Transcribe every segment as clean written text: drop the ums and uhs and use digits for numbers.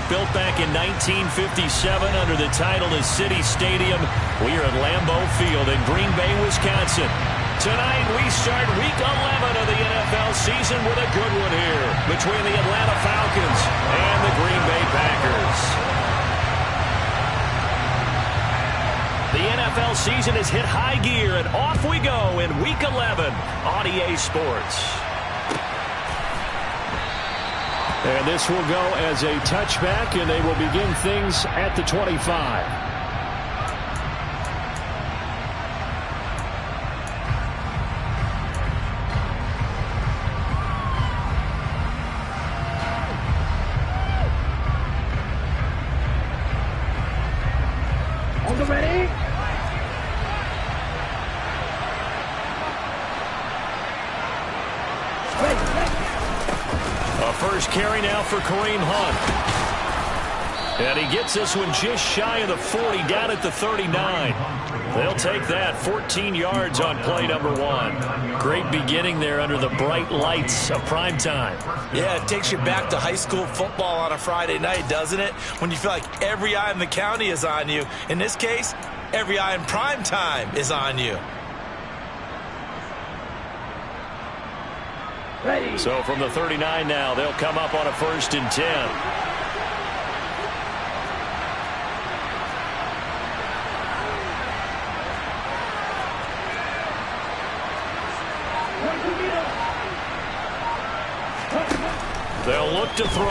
built back in 1957 under the title of City Stadium. We are at Lambeau Field in Green Bay, Wisconsin. Tonight we start Week 11 of the NFL season with a good one here between the Atlanta Falcons and the Green Bay Packers. The NFL season has hit high gear, and off we go in Week 11 on EA Sports. And this will go as a touchback, and they will begin things at the 25. First carry now for Kareem Hunt. And he gets this one just shy of the 40, down at the 39. They'll take that. 14 yards on play number 1. Great beginning there under the bright lights of prime time. Yeah, it takes you back to high school football on a Friday night, doesn't it? When you feel like every eye in the county is on you. In this case, every eye in prime time is on you. Ready. So from the 39 now, they'll come up on a 1st and 10. They'll look to throw.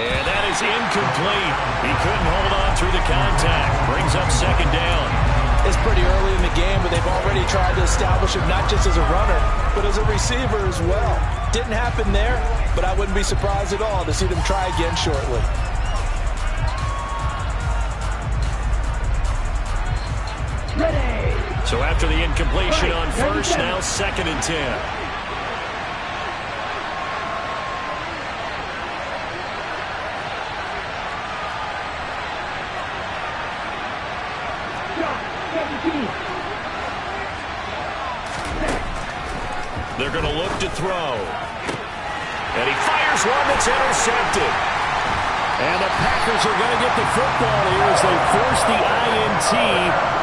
And that is incomplete. He couldn't hold on through the contact. Brings up 2nd down. It's pretty early in the game, but they've already tried to establish him not just as a runner, but as a receiver as well. Didn't happen there, but I wouldn't be surprised at all to see them try again shortly. Ready. So after the incompletion on 1st, now 2nd and 10. They're going to look to throw. And he fires one that's intercepted. And the Packers are going to get the football here as they force the INT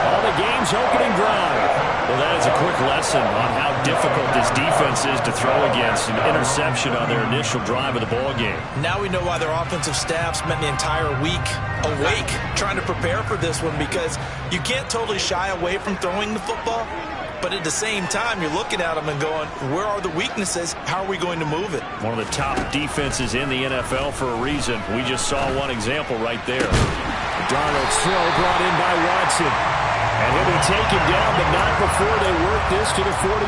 on the game's opening drive. Well, that is a quick lesson on how difficult this defense is to throw against. An interception on their initial drive of the ball game. Now we know why their offensive staff spent the entire week awake trying to prepare for this one, because you can't totally shy away from throwing the football. But at the same time, you're looking at them and going, where are the weaknesses? How are we going to move it? One of the top defenses in the NFL for a reason. We just saw one example right there. Darnold's throw brought in by Watson. And he'll be taken down, but not before they work this to the 45.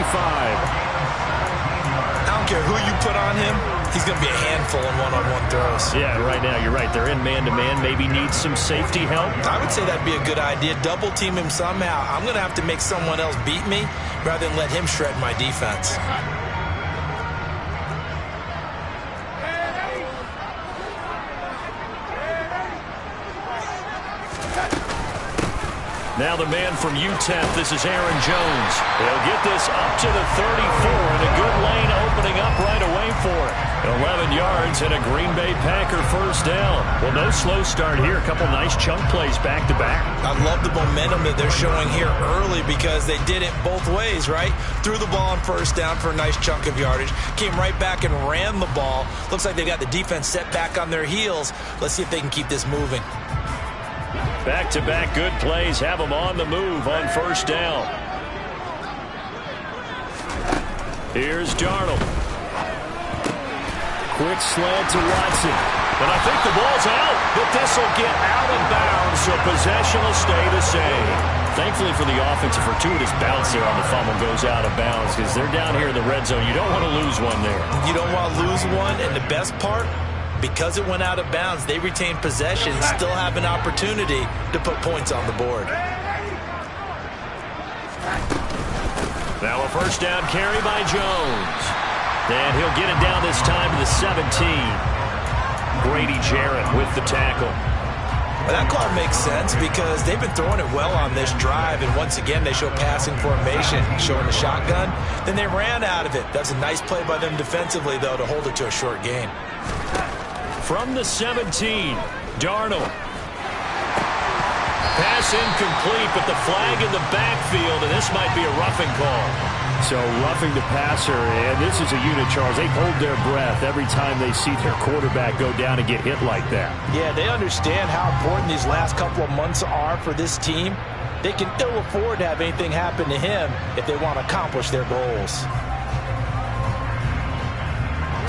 I don't care who you put on him. He's going to be a handful in one-on-one throws. Yeah, right now, you're right. They're in man-to-man. Maybe needs some safety help. I would say that'd be a good idea. Double team him somehow. I'm going to have to make someone else beat me rather than let him shred my defense. Now the man from UTEP, this is Aaron Jones. He'll get this up to the 34, and a good lane opening up right away for it. 11 yards and a Green Bay Packer 1st down. Well, no slow start here. A couple nice chunk plays back-to-back. I love the momentum that they're showing here early, because they did it both ways, right? Threw the ball on 1st down for a nice chunk of yardage. Came right back and ran the ball. Looks like they got the defense set back on their heels. Let's see if they can keep this moving. Back-to-back good plays have them on the move on 1st down. Here's Darnold. Quick slant to Watson. And I think the ball's out, but this will get out of bounds, so possession will stay the same. Thankfully for the offense, a fortuitous bounce there on the fumble goes out of bounds, because they're down here in the red zone. You don't want to lose one there. You don't want to lose one, and the best part, because it went out of bounds, they retained possession, still have an opportunity to put points on the board. Now a 1st down carry by Jones. And he'll get it down this time to the 17. Grady Jarrett with the tackle. Well, that call makes sense because they've been throwing it well on this drive, and once again they show passing formation, showing the shotgun. Then they ran out of it. That's a nice play by them defensively, though, to hold it to a short gain. From the 17, Darnold. Pass incomplete, but the flag in the backfield, and this might be a roughing call. So roughing the passer, and this is a unit, Charles. They hold their breath every time they see their quarterback go down and get hit like that. Yeah, they understand how important these last couple of months are for this team. They can ill afford to have anything happen to him if they want to accomplish their goals.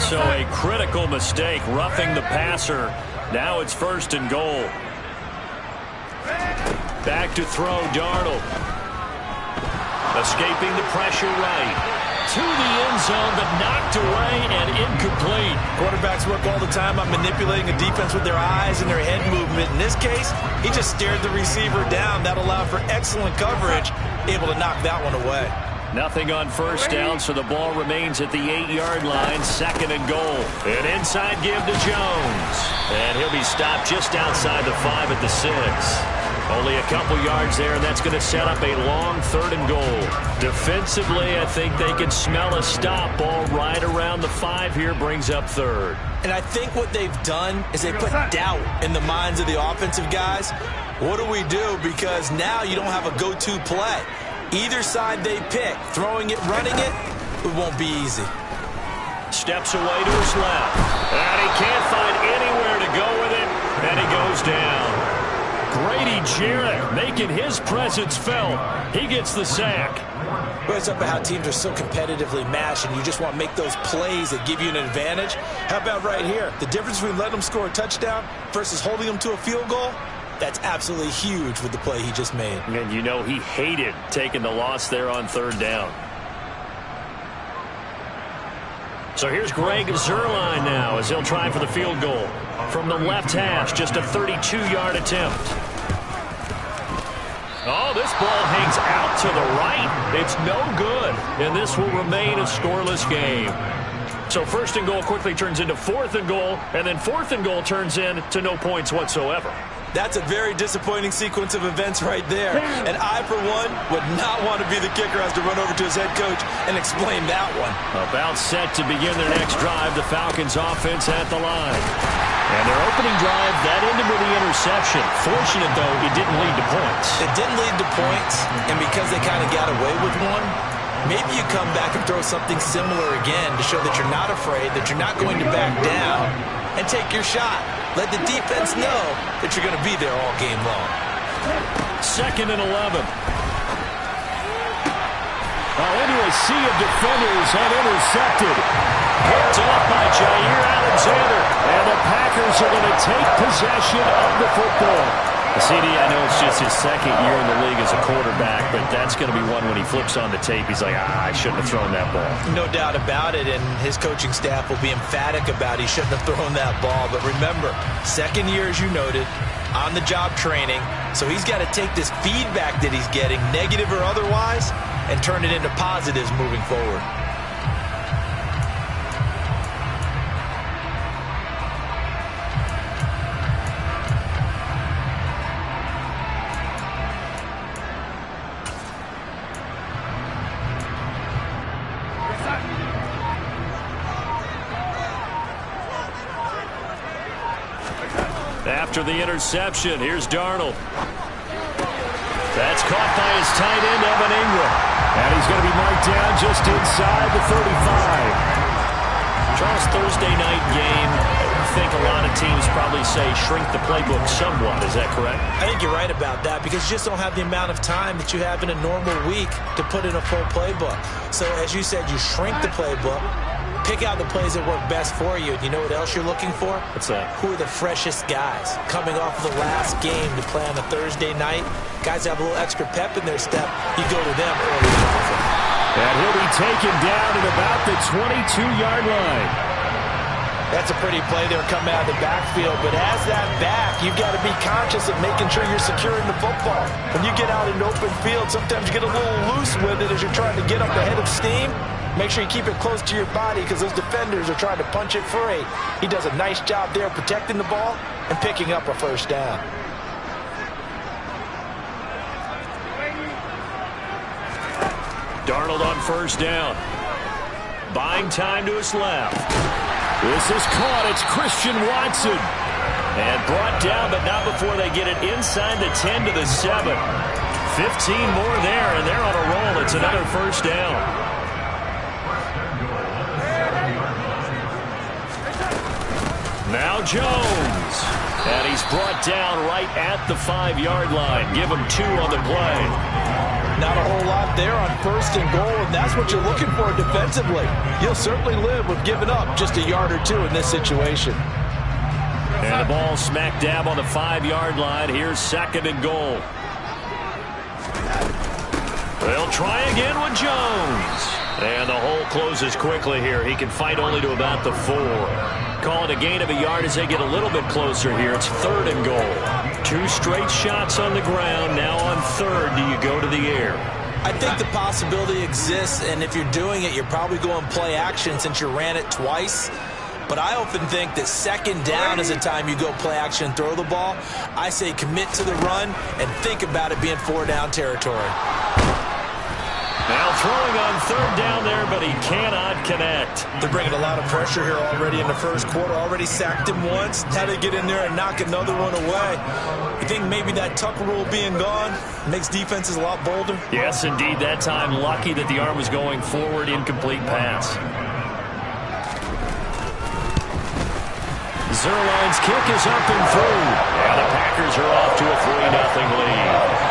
So a critical mistake, roughing the passer. Now it's 1st and goal. Back to throw, Darnold. Escaping the pressure right. To the end zone, but knocked away and incomplete. Quarterbacks work all the time on manipulating a defense with their eyes and their head movement. In this case, he just stared the receiver down. That allowed for excellent coverage, able to knock that one away. Nothing on 1st down, so the ball remains at the 8-yard line, 2nd and goal. An inside give to Jones. And he'll be stopped just outside the 5 at the 6. Only a couple yards there, and that's going to set up a long 3rd and goal. Defensively, I think they can smell a stop. Ball right around the 5 here, brings up 3rd. And I think what they've done is they put doubt in the minds of the offensive guys. What do we do? Because now you don't have a go-to play. Either side they pick, throwing it, running it, it won't be easy. Steps away to his left. And he can't find anywhere to go with it, and he goes down. Grady Jarrett making his presence felt. He gets the sack. Well, it's up to how teams are so competitively matched, and you just want to make those plays that give you an advantage. How about right here? The difference between letting them score a touchdown versus holding them to a field goal, that's absolutely huge with the play he just made. And you know he hated taking the loss there on 3rd down. So here's Greg Zuerlein now as he'll try for the field goal. From the left hash, just a 32-yard attempt. Oh, this ball hangs out to the right. It's no good, and this will remain a scoreless game. So 1st and goal quickly turns into 4th and goal, and then 4th and goal turns into no points whatsoever. That's a very disappointing sequence of events right there. And I, for one, would not want to be the kicker who has to run over to his head coach and explain that one. About set to begin their next drive, the Falcons offense at the line. And their opening drive, that ended with the interception. Fortunate, though, it didn't lead to points. It didn't lead to points, and because they kind of got away with one, maybe you come back and throw something similar again to show that you're not afraid, that you're not going to back down, and take your shot. Let the defense know that you're going to be there all game long. 2nd and 11. Into a sea of defenders and intercepted. Picked off by Jair Alexander. And the Packers are going to take possession of the football. CD, I know it's just his 2nd year in the league as a quarterback, but that's going to be one when he flips on the tape. He's like, I shouldn't have thrown that ball. No doubt about it, and his coaching staff will be emphatic about he shouldn't have thrown that ball. But remember, 2nd year, as you noted, on-the-job training. So he's got to take this feedback that he's getting, negative or otherwise, and turn it into positives moving forward. After the interception, here's Darnold. That's caught by his tight end, Evan Ingram. And he's going to be marked down just inside the 35. Charles, Thursday night game, I think a lot of teams probably say shrink the playbook somewhat. Is that correct? I think you're right about that because you just don't have the amount of time that you have in a normal week to put in a full playbook. So as you said, you shrink the playbook. Pick out the plays that work best for you. You know what else you're looking for? What's that? Who are the freshest guys? Coming off of the last game to play on a Thursday night. Guys have a little extra pep in their step. You go to them early often. And he'll be taken down at about the 22-yard line. That's a pretty play there coming out of the backfield. But as that back, you've got to be conscious of making sure you're securing the football. When you get out in open field, sometimes you get a little loose with it as you're trying to get up ahead of steam. Make sure you keep it close to your body because those defenders are trying to punch it free. He does a nice job there protecting the ball and picking up a 1st down. Darnold on 1st down. Buying time to his left. This is caught. It's Christian Watson. And brought down, but not before they get it inside the 10 to the 7. 15 more there, and they're on a roll. It's another first down. Now Jones. And he's brought down right at the 5-yard line. Give him 2 on the play. Not a whole lot there on 1st and goal, and that's what you're looking for defensively. You'll certainly live with giving up just a yard or 2 in this situation. And the ball smack dab on the 5-yard line. Here's 2nd and goal. They'll try again with Jones. And the hole closes quickly here. He can fight only to about the 4. Call it a gain of a yard as they get a little bit closer here. It's 3rd and goal. 2 straight shots on the ground. Now on 3rd, do you go to the air? I think the possibility exists, and if you're doing it, you're probably going play action since you ran it twice. But I often think that 2nd down is the time you go play action and throw the ball. I say commit to the run and think about it being 4-down territory. Now throwing on 3rd down there, but he cannot connect. They're bringing a lot of pressure here already in the 1st quarter. Already sacked him once. Had to get in there and knock another one away. You think maybe that Tucker rule being gone makes defenses a lot bolder? Yes, indeed. That time lucky that the arm was going forward. Incomplete pass. Zerline's kick is up and through. And the Packers are off to a 3-0 lead.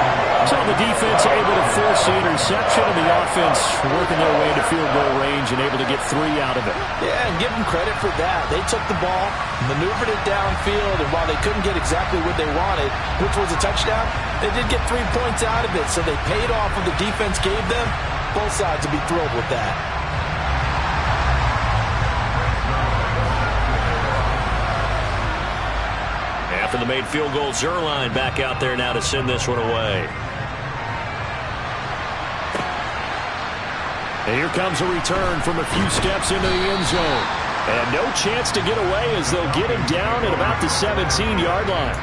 So the defense able to force the interception, and the offense working their way to field goal range and able to get 3 out of it. Yeah, and give them credit for that. They took the ball, maneuvered it downfield, and while they couldn't get exactly what they wanted, which was a touchdown, they did get 3 points out of it, so they paid off what the defense gave them. Both sides will be thrilled with that. After the made field goal, Zerline back out there now to send this one away. And here comes a return from a few steps into the end zone. And no chance to get away as they'll get him down at about the 17-yard line.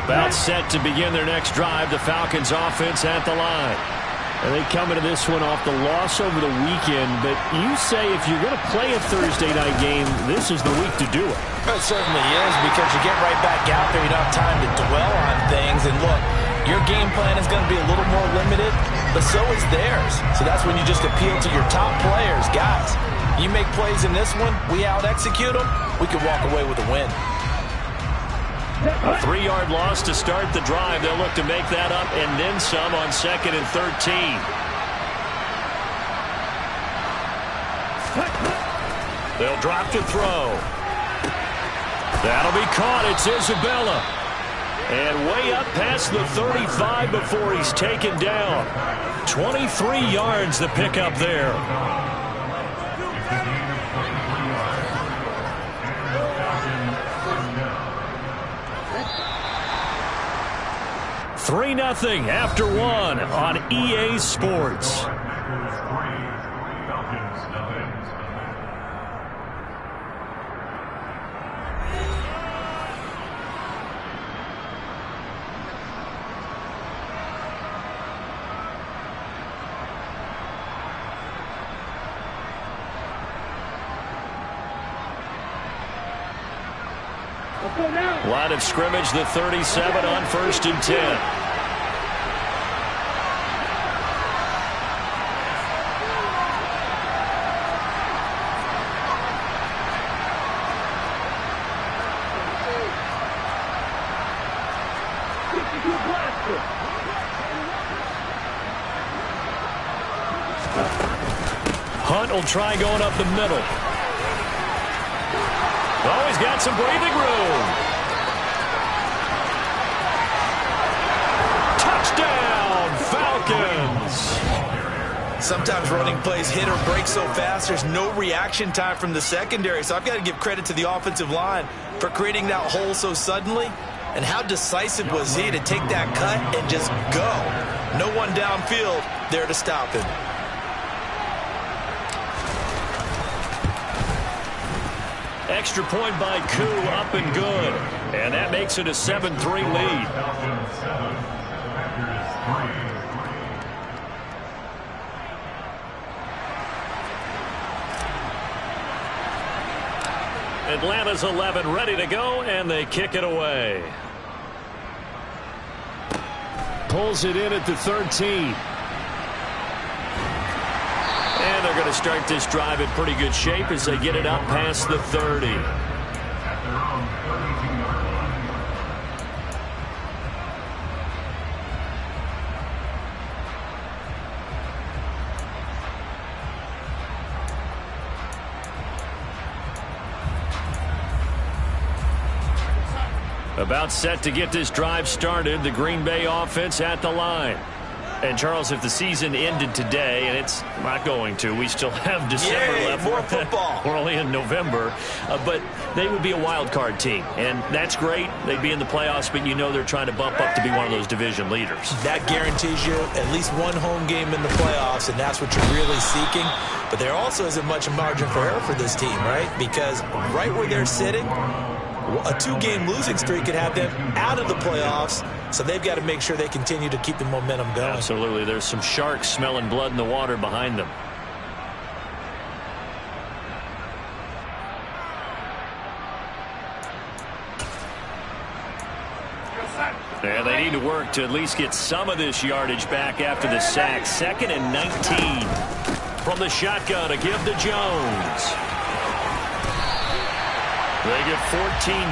About set to begin their next drive. The Falcons offense at the line. And they come into this one off the loss over the weekend, but you say if you're going to play a Thursday night game, this is the week to do it. It certainly is, because you get right back out there. You don't have time to dwell on things. And look, your game plan is going to be a little more limited, but so is theirs. So that's when you just appeal to your top players. Guys, you make plays in this one, we out-execute them, we can walk away with a win. A 3-yard loss to start the drive. They'll look to make that up and then some on 2nd and 13. They'll drop to throw. That'll be caught. It's Isabella. And way up past the 35 before he's taken down. 23 yards the pickup there. 3-0 after 1 on EA Sports. Line of scrimmage, the 37 on 1st and 10. Hunt will try going up the middle. Oh, he's got some breathing room. Touchdown, Falcons. Sometimes running plays hit or break so fast, there's no reaction time from the secondary. So I've got to give credit to the offensive line for creating that hole so suddenly. And how decisive was he to take that cut and just go? No one downfield there to stop him. extra point by Koo, up and good. And that makes it a 7-3 lead. Atlanta's 11 ready to go, and they kick it away. Pulls it in at the 13. And they're going to start this drive in pretty good shape as they get it up past the 30. About set to get this drive started. The Green Bay offense at the line. And, Charles, if the season ended today, and it's not going to, we still have December left. More football. We're only in November. But they would be a wild card team. And that's great. They'd be in the playoffs, but you know they're trying to bump up to be one of those division leaders. That guarantees you at least one home game in the playoffs, and that's what you're really seeking. But there also isn't much margin for error for this team, right? Because right where they're sitting, a 2-game losing streak could have them out of the playoffs, so they've got to make sure they continue to keep the momentum going. Absolutely. There's some sharks smelling blood in the water behind them. And they need to work to at least get some of this yardage back after the sack. 2nd and 19 from the shotgun to give to Jones. They get 14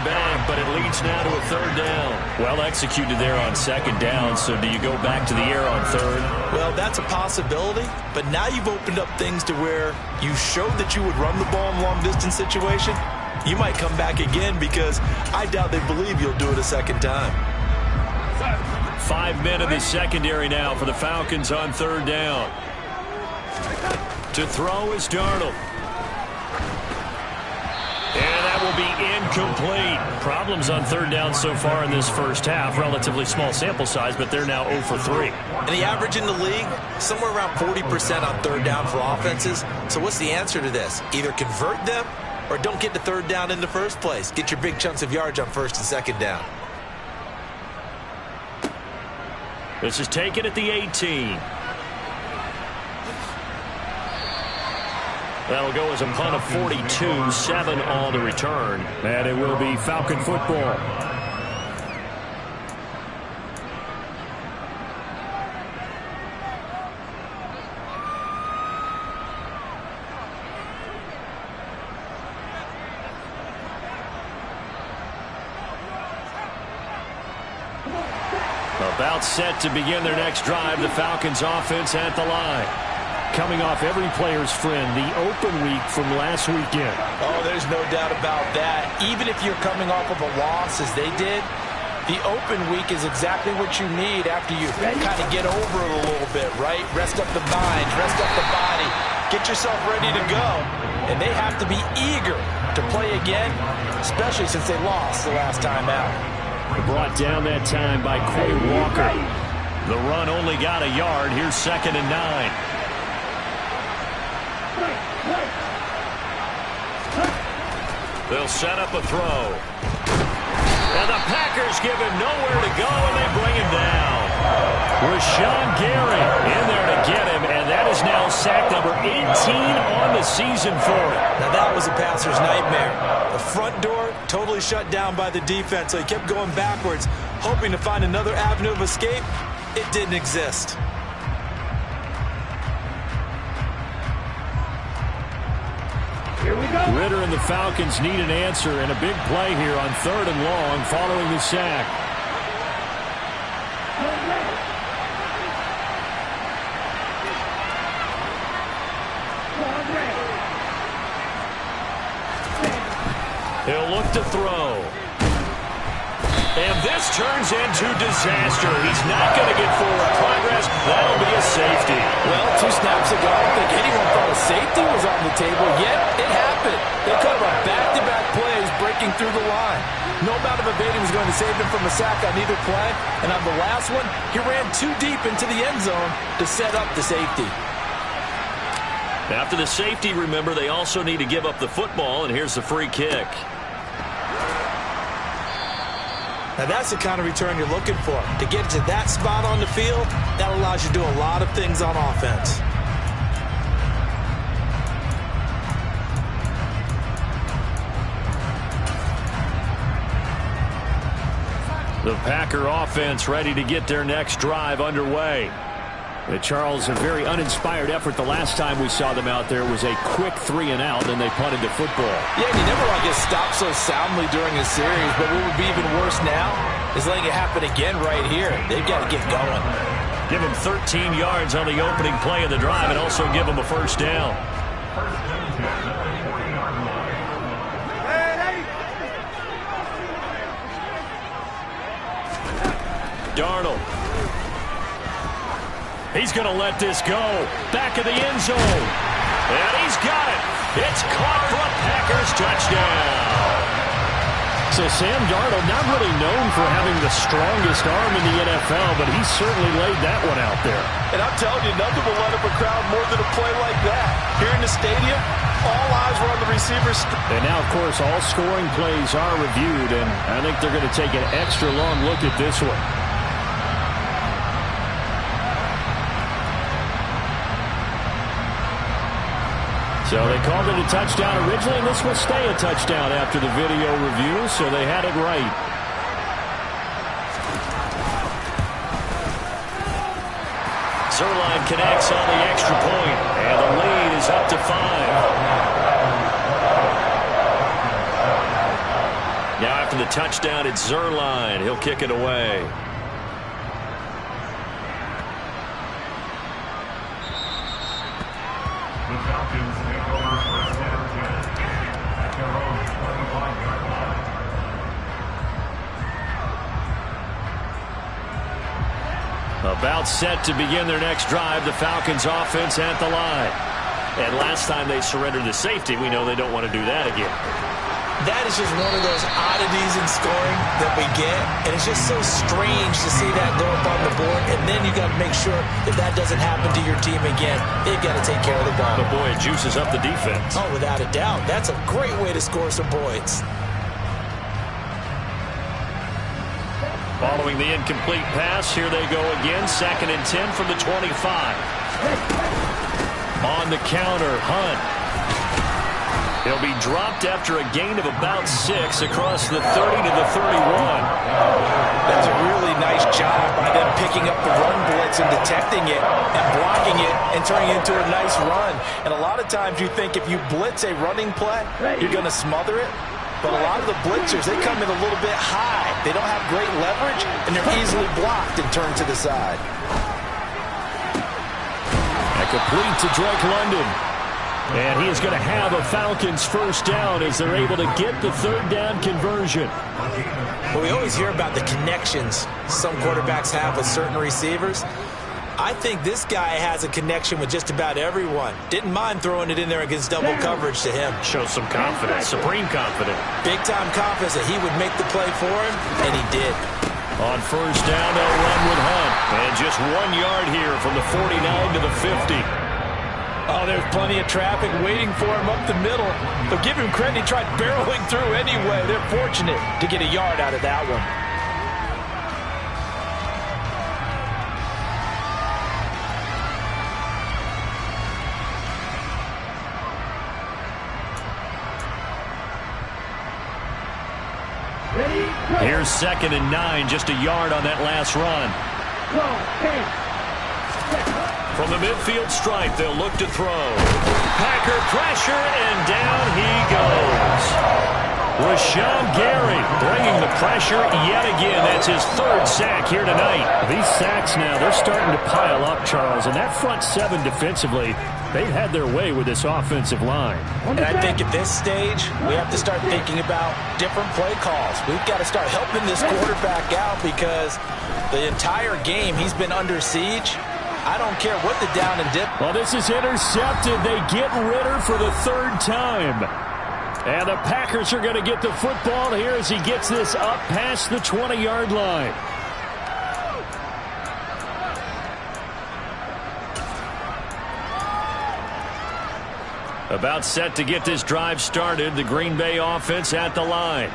back, but it leads now to a 3rd down. Well executed there on 2nd down, so do you go back to the air on 3rd? Well, that's a possibility, but now you've opened up things to where you showed that you would run the ball in long-distance situation. You might come back again because I doubt they believe you'll do it a 2nd time. 5 men in the secondary now for the Falcons on 3rd down. To throw is Darnold. And that will be incomplete. Problems on 3rd down so far in this first half. Relatively small sample size, but they're now 0 for 3. And the average in the league, somewhere around 40% on 3rd down for offenses. So what's the answer to this? Either convert them or don't get to 3rd down in the first place. Get your big chunks of yards on 1st and 2nd down. This is taken at the 18. That'll go as a punt of 42, 7 on the return. And it will be Falcon football. About set to begin their next drive, the Falcons offense at the line. Coming off every player's friend, the open week from last weekend. Oh, there's no doubt about that. Even if you're coming off of a loss as they did, the open week is exactly what you need after you kind of get over it a little bit, right? Rest up the mind, rest up the body, get yourself ready to go. And they have to be eager to play again, especially since they lost the last time out. Brought down that time by Quay Walker. The run only got a yard. Here's 2nd and 9. They'll set up a throw. And the Packers give him nowhere to go, and they bring him down. Rashawn Gary in there to get him, and that is now sack number 18 on the season for him. Now that was a passer's nightmare. The front door totally shut down by the defense, so he kept going backwards, hoping to find another avenue of escape. It didn't exist. Ritter and the Falcons need an answer, and a big play here on 3rd and long following the sack. He'll look to throw. And this turns into disaster. He's not going to get forward progress. That'll be a safety. Well, 2 snaps ago, I don't think anyone thought a safety was on the table, yet it happened. They could have a back-to-back plays breaking through the line. No amount of evading was going to save him from a sack on either play. And on the last one, he ran too deep into the end zone to set up the safety. After the safety, remember, they also need to give up the football, and here's the free kick. Now that's the kind of return you're looking for. To get to that spot on the field, that allows you to do a lot of things on offense. The Packer offense ready to get their next drive underway. Charles, a very uninspired effort the last time we saw them out there was a quick 3-and-out, and they punted the football. Yeah, and you never want to get stopped so soundly during a series, but what would be even worse now is letting it happen again right here. They've got to get going. Give them 13 yards on the opening play of the drive and also give them a first down. Darnold. He's going to let this go. Back of the end zone. And he's got it. It's caught for a Packers touchdown. So Sam Darnold, not really known for having the strongest arm in the NFL, but he certainly laid that one out there. And I'm telling you, nothing will let up a crowd more than a play like that. Here in the stadium, all eyes were on the receivers. And now, of course, all scoring plays are reviewed, and I think they're going to take an extra long look at this one. So they called it a touchdown originally, and this will stay a touchdown after the video review, so they had it right. Zerline connects on the extra point, and the lead is up to 5. Now after the touchdown, it's Zerline. He'll kick it away. About set to begin their next drive, the Falcons offense at the line. And last time they surrendered the safety, we know they don't want to do that again. That is just one of those oddities in scoring that we get. And it's just so strange to see that go up on the board. And then you got to make sure if that doesn't happen to your team again, they've got to take care of the ball. But boy, it juices up the defense. Oh, without a doubt. That's a great way to score some points. Following the incomplete pass, here they go again. 2nd and 10 from the 25. On the counter, Hunt. He'll be dropped after a gain of about 6 across the 30 to the 31. That's a really nice job by them picking up the run blitz and detecting it and blocking it and turning it into a nice run. And a lot of times you think if you blitz a running play, you're going to smother it. But a lot of the blitzers, they come in a little bit high. They don't have great leverage, and they're easily blocked and turned to the side. A complete to Drake London. And he is going to have a Falcons first down as they're able to get the 3rd down conversion. Well, we always hear about the connections some quarterbacks have with certain receivers. I think this guy has a connection with just about everyone. Didn't mind throwing it in there against double coverage to him. Shows some confidence, supreme confidence. Big-time confidence that he would make the play for him, and he did. On first down, they'll run with Hunt. And just 1 yard here from the 49 to the 50. Oh, there's plenty of traffic waiting for him up the middle. But give him credit, he tried barreling through anyway. They're fortunate to get a yard out of that one. Here's 2nd and 9, just a yard on that last run. From the midfield stripe, they'll look to throw. Packer pressure, and down he goes. Rashawn Gary bringing the pressure yet again. That's his 3rd sack here tonight. These sacks now, they're starting to pile up, Charles. And that front 7 defensively, they've had their way with this offensive line. And I think at this stage, we have to start thinking about different play calls. We've got to start helping this quarterback out because the entire game he's been under siege. I don't care what the down and dip. Well, this is intercepted. They get Ritter for the 3rd time. And the Packers are going to get the football here as he gets this up past the 20-yard line. About set to get this drive started. The Green Bay offense at the line.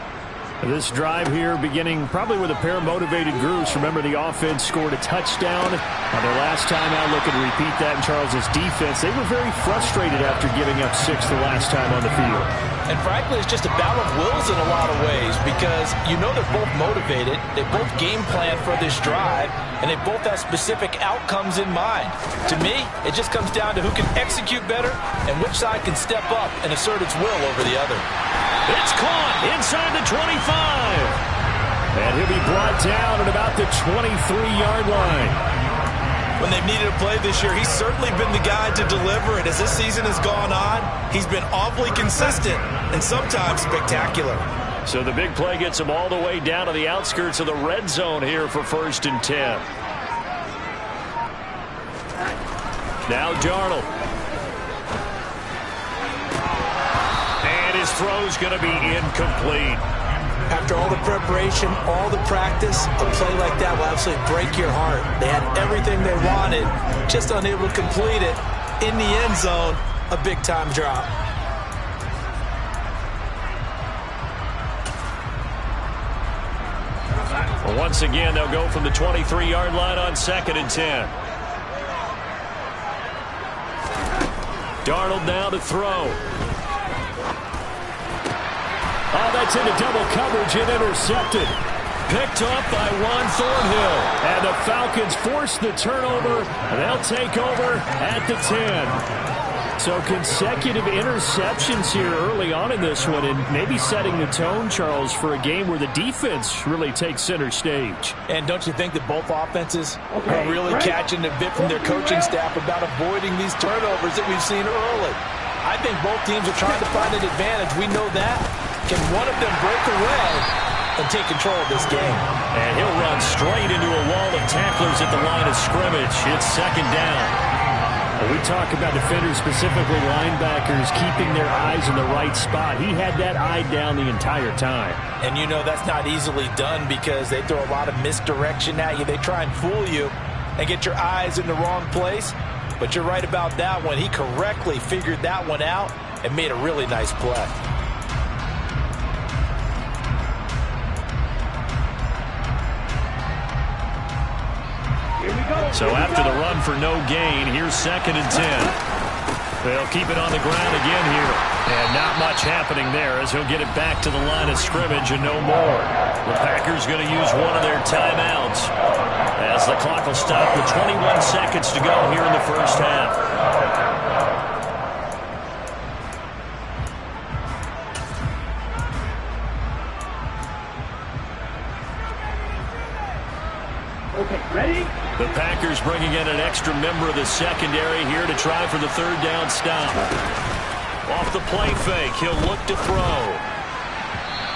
This drive here beginning probably with a pair of motivated groups. Remember, the offense scored a touchdown on their last time out. Looking to repeat that in Charles's defense. They were very frustrated after giving up 6 the last time on the field. And frankly, it's just a battle of wills in a lot of ways because you know they're both motivated. They both game plan for this drive, and they both have specific outcomes in mind. To me, it just comes down to who can execute better and which side can step up and assert its will over the other. It's caught inside the 25. And he'll be brought down at about the 23-yard line. When they've needed a play this year, he's certainly been the guy to deliver. And as this season has gone on, he's been awfully consistent and sometimes spectacular. So the big play gets him all the way down to the outskirts of the red zone here for 1st and 10. Now Darnold. And his throw's going to be incomplete. After all the preparation, all the practice, a play like that will absolutely break your heart. They had everything they wanted, just unable to complete it. In the end zone, a big-time drop. Well, once again, they'll go from the 23-yard line on 2nd and 10. Darnold now to throw. Oh, that's into double coverage and intercepted. Picked up by Juan Thornhill. And the Falcons force the turnover. They'll take over at the 10. So consecutive interceptions here early on in this one, and maybe setting the tone, Charles, for a game where the defense really takes center stage. And don't you think that both offenses are really catching a bit from their coaching staff about avoiding these turnovers that we've seen early? I think both teams are trying to find an advantage. We know that. Can one of them break away and take control of this game? And he'll run straight into a wall of tacklers at the line of scrimmage. It's 2nd down. We talk about defenders, specifically linebackers, keeping their eyes in the right spot. He had that eye down the entire time. And you know that's not easily done because they throw a lot of misdirection at you. They try and fool you and get your eyes in the wrong place. But you're right about that one. He correctly figured that one out and made a really nice play. So after the run for no gain, here's 2nd and 10. They'll keep it on the ground again here. And not much happening there as he'll get it back to the line of scrimmage and no more. The Packers going to use one of their timeouts as the clock will stop with 21 seconds to go here in the first half. Okay, ready? The Packers bringing in an extra member of the secondary here to try for the 3rd down stop. Off the play fake, he'll look to throw.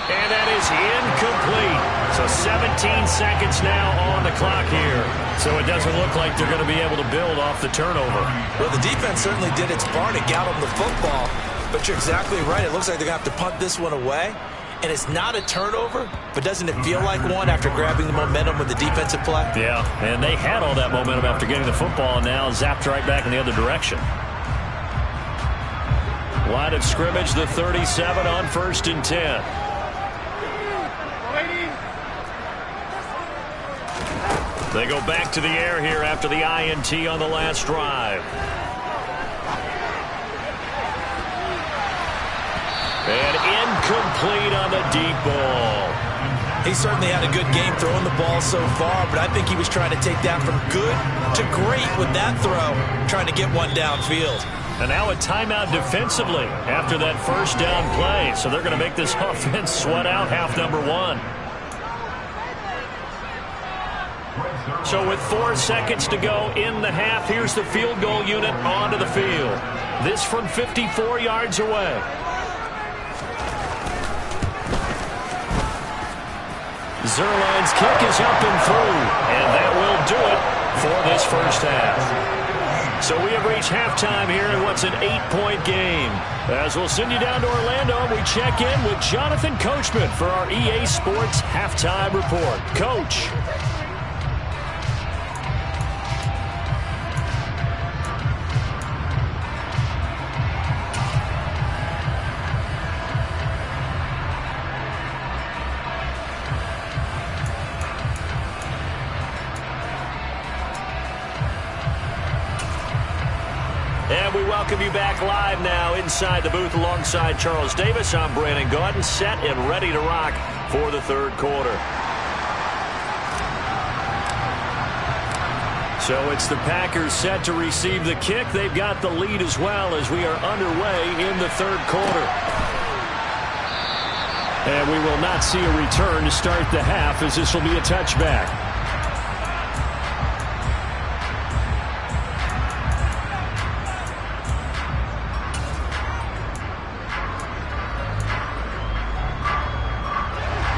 And that is incomplete. So 17 seconds now on the clock here. So it doesn't look like they're going to be able to build off the turnover. Well, the defense certainly did its part to get them the football. But you're exactly right. It looks like they're going to have to punt this one away. And it's not a turnover, but doesn't it feel like one after grabbing the momentum with the defensive play? Yeah, and they had all that momentum after getting the football and now zapped right back in the other direction. Line of scrimmage, the 37 on 1st and 10. They go back to the air here after the INT on the last drive. And incomplete on the deep ball. He certainly had a good game throwing the ball so far, but I think he was trying to take that from good to great with that throw, trying to get one downfield. And now a timeout defensively after that 1st down play. So they're going to make this offense sweat out half number 1. So with 4 seconds to go in the half, here's the field goal unit onto the field. This from 54 yards away. Zerline's kick is up and through, and that will do it for this first half. So we have reached halftime here in what's an 8-point game. As we'll send you down to Orlando, we check in with Jonathan Coachman for our EA Sports Halftime Report. Coach. welcome you back live now inside the booth alongside Charles Davis. I'm Brandon Gaudin, set and ready to rock for the third quarter. So it's the Packers set to receive the kick. They've got the lead as well as we are underway in the third quarter. And we will not see a return to start the half, as this will be a touchback.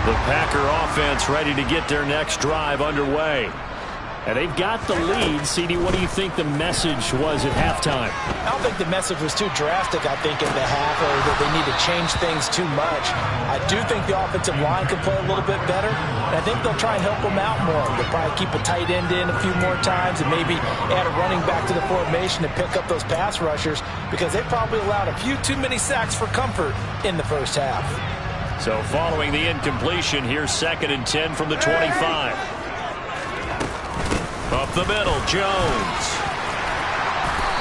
The Packer offense ready to get their next drive underway. And they've got the lead. CD, what do you think the message was at halftime? I don't think the message was too drastic, I think, in the half, or that they need to change things too much. I do think the offensive line can play a little bit better, and I think they'll try and help them out more. They'll probably keep a tight end in a few more times and maybe add a running back to the formation to pick up those pass rushers, because they probably allowed a few too many sacks for comfort in the first half. So following the incompletion, here's 2nd and 10 from the 25. Up the middle, Jones.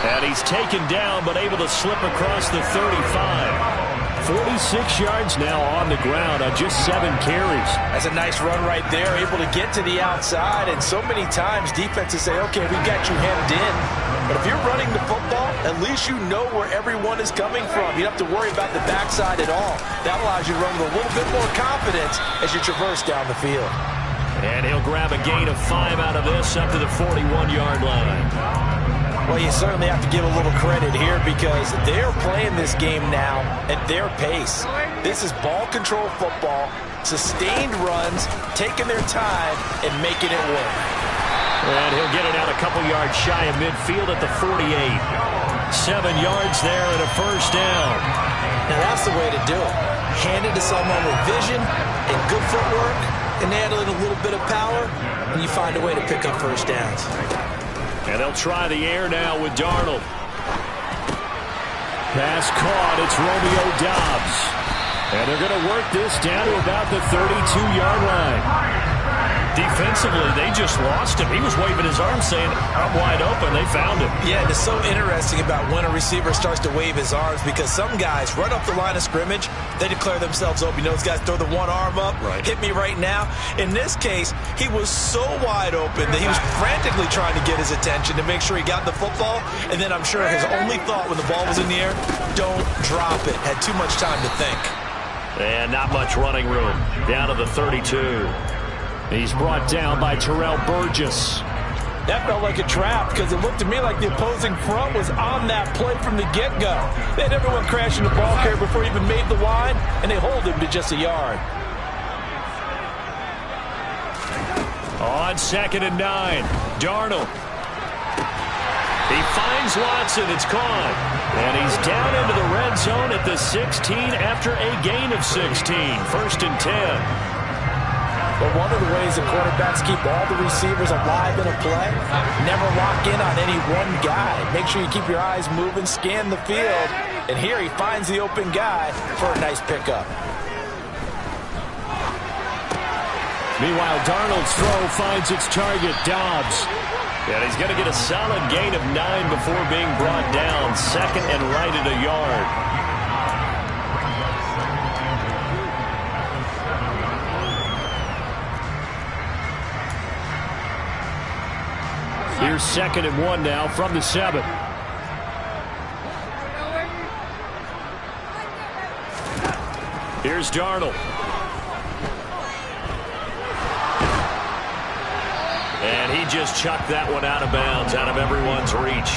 And he's taken down, but able to slip across the 35. 46 yards now on the ground on just 7 carries. That's a nice run right there, able to get to the outside. And so many times defenses say, okay, we've got you hemmed in. But if you're running the football, at least you know where everyone is coming from. You don't have to worry about the backside at all. That allows you to run with a little bit more confidence as you traverse down the field. And he'll grab a gain of 5 out of this up to the 41-yard line. Well, you certainly have to give a little credit here because they're playing this game now at their pace. This is ball control football, sustained runs, taking their time, and making it work. And he'll get it out a couple yards shy of midfield at the 48. 7 yards there and a first down. Now that's the way to do it. Hand it to someone with vision and good footwork, and add a little bit of power, and you find a way to pick up first downs. And they'll try the air now with Darnold. Pass caught. It's Romeo Doubs. And they're going to work this down to about the 32-yard line. Defensively, they just lost him. He was waving his arms saying, I'm wide open. They found him. Yeah, and it's so interesting about when a receiver starts to wave his arms, because some guys right off the line of scrimmage, they declare themselves open. You know, those guys throw the one arm up, hit me right now. In this case, he was so wide open that he was frantically trying to get his attention to make sure he got the football. And then I'm sure his only thought when the ball was in the air, don't drop it. Had too much time to think. And not much running room. Down to the 32. He's brought down by Terrell Burgess. That felt like a trap because it looked to me like the opposing front was on that play from the get-go. They had everyone crashing the ball carrier before he even made the line, and they hold him to just a yard. On 2nd and 9, Darnold. He finds Watson. It's caught. And he's down into the red zone at the 16 after a gain of 16. 1st and 10. But one of the ways the quarterbacks keep all the receivers alive in a play, never lock in on any one guy. Make sure you keep your eyes moving, scan the field, and here he finds the open guy for a nice pickup. Meanwhile, Darnold's throw finds its target, Doubs. And he's going to get a solid gain of 9 before being brought down. 2nd and right at a yard. Here's 2nd and 1 now from the 7. Here's Darnold. And he just chucked that one out of bounds, out of everyone's reach.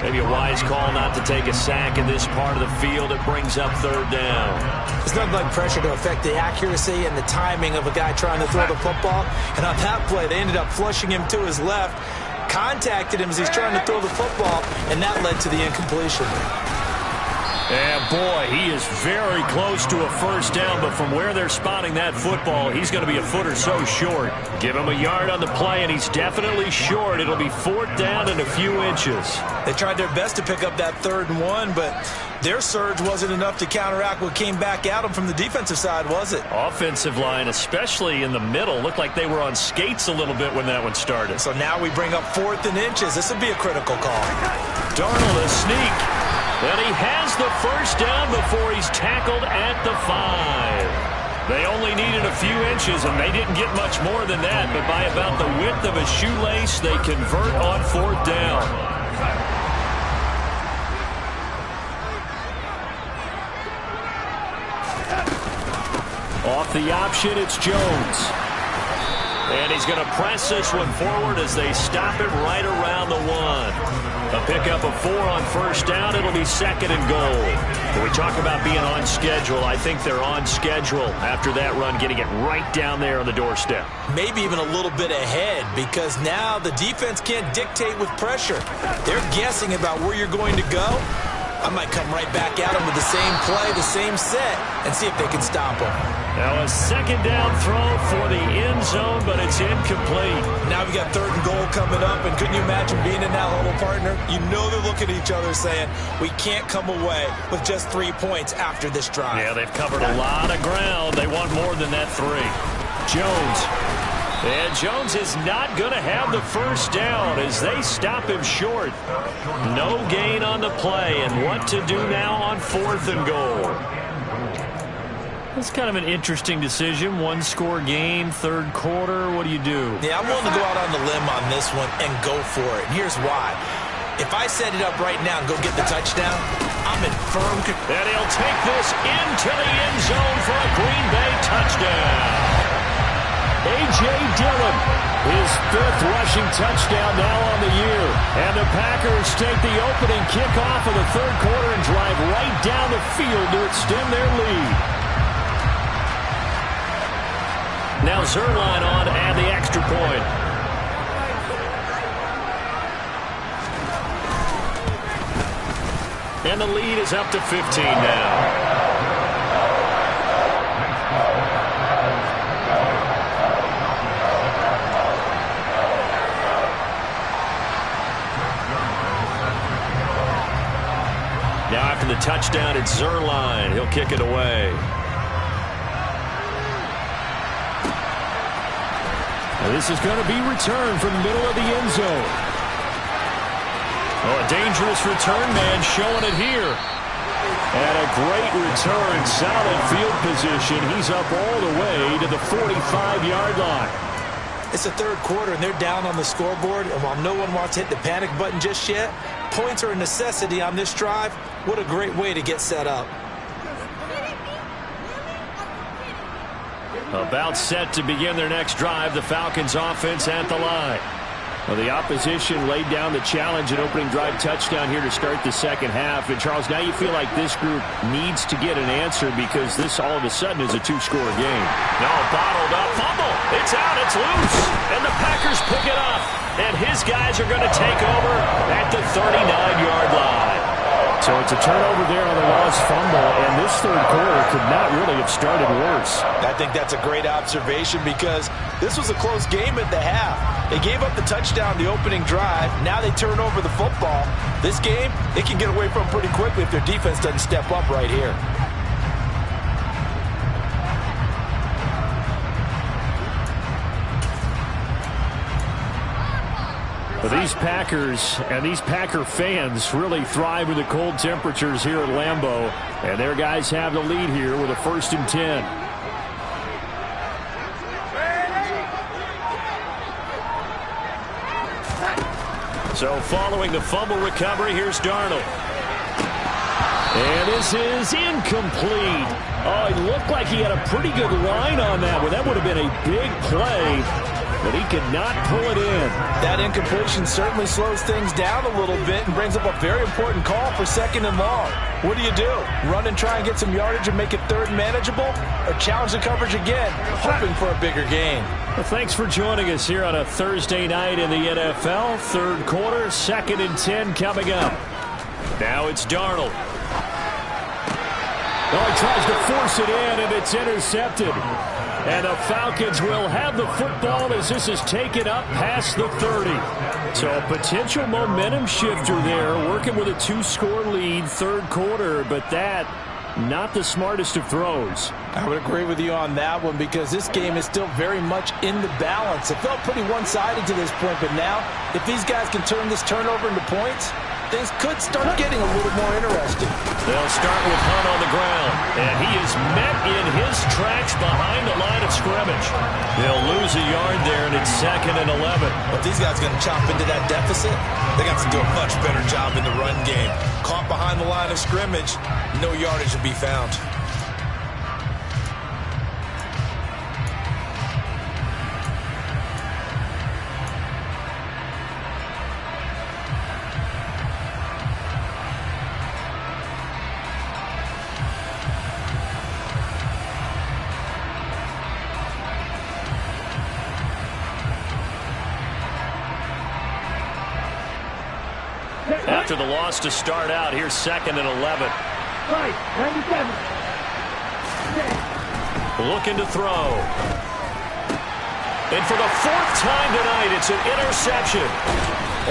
Maybe a wise call not to take a sack in this part of the field. It brings up 3rd down. There's nothing like pressure to affect the accuracy and the timing of a guy trying to throw the football. And on that play, they ended up flushing him to his left, contacted him as he's trying to throw the football, and that led to the incompletion. And boy, he is very close to a first down, but from where they're spotting that football, he's going to be a foot or so short. Give him a yard on the play, and he's definitely short. It'll be 4th down and a few inches. They tried their best to pick up that 3rd and 1, but their surge wasn't enough to counteract what came back at them from the defensive side, was it? Offensive line, especially in the middle, looked like they were on skates a little bit when that one started. So now we bring up 4th and inches. This would be a critical call. Darnold, a sneak. And he has the first down before he's tackled at the 5. They only needed a few inches, and they didn't get much more than that. But by about the width of a shoelace, they convert on 4th down. Off the option, it's Jones. And he's going to press this one forward as they stop it right around the 1. A pickup of 4 on first down. It'll be 2nd and goal. When we talk about being on schedule, I think they're on schedule after that run, getting it right down there on the doorstep. Maybe even a little bit ahead, because now the defense can't dictate with pressure. They're guessing about where you're going to go. I might come right back at them with the same play, the same set, and see if they can stop them. Now a 2nd down throw for the end zone, but it's incomplete. Now we got 3rd and goal coming up, and couldn't you imagine being in that huddle, partner? You know they're looking at each other saying, we can't come away with just 3 points after this drive. Yeah, they've covered a lot of ground. They want more than that 3. Jones. And Jones is not going to have the first down as they stop him short. No gain on the play, and what to do now on 4th and goal. It's kind of an interesting decision. 1-score game, 3rd quarter. What do you do? Yeah, I'm willing to go out on the limb on this one and go for it. And here's why. If I set it up right now and go get the touchdown, I'm in firm control. And he'll take this into the end zone for a Green Bay touchdown. A.J. Dillon, his 5th rushing touchdown now on the year. And the Packers take the opening kickoff of the 3rd quarter and drive right down the field to extend their lead. Now Zerline on to add the extra point. And the lead is up to 15 now. Now after the touchdown, it's Zerline. He'll kick it away. Now this is going to be returned from the middle of the end zone. Oh, a dangerous return man showing it here. And a great return, solid field position. He's up all the way to the 45-yard line. It's the 3rd quarter, and they're down on the scoreboard. And while no one wants to hit the panic button just yet, points are a necessity on this drive. What a great way to get set up. About set to begin their next drive, the Falcons offense at the line. Well, the opposition laid down the challenge at opening drive touchdown here to start the 2nd half. And, Charles, now you feel like this group needs to get an answer because this all of a sudden is a 2-score game. No, bottled up, fumble. It's out, it's loose. And the Packers pick it up. And his guys are going to take over at the 39-yard line. So it's a turnover there on the lost fumble, and this 3rd quarter could not really have started worse. I think that's a great observation because this was a close game at the half. They gave up the touchdown the opening drive. Now they turn over the football. This game, they can get away from pretty quickly if their defense doesn't step up right here. But these Packers and these Packer fans really thrive with the cold temperatures here at Lambeau. And their guys have the lead here with a 1st and 10. So following the fumble recovery, here's Darnold. And this is incomplete. Oh, it looked like he had a pretty good line on that one. That would have been a big play. But he could not pull it in. That incompletion certainly slows things down a little bit and brings up a very important call for 2nd and long. What do? Run and try and get some yardage and make it 3rd and manageable? Or challenge the coverage again, hoping for a bigger gain? Well, thanks for joining us here on a Thursday night in the NFL. 3rd quarter, 2nd and 10 coming up. Now it's Darnold. Oh, he tries to force it in, and it's intercepted. And the Falcons will have the football as this is taken up past the 30. So a potential momentum shifter there, working with a 2-score lead, 3rd quarter, but that not the smartest of throws. I would agree with you on that one because this game is still very much in the balance. It felt pretty one-sided to this point, but now if these guys can turn this turnover into points, things could start getting a little more interesting. They'll start with Hunt on the ground, and he is met in his tracks behind the line of scrimmage. They'll lose a yard there, and it's 2nd and 11. But these guys are going to chop into that deficit. They got to do a much better job in the run game. Caught behind the line of scrimmage, no yardage to be found. After the loss to start out, here's 2nd and 11. Right, 97. Looking to throw. And for the 4th time tonight, it's an interception.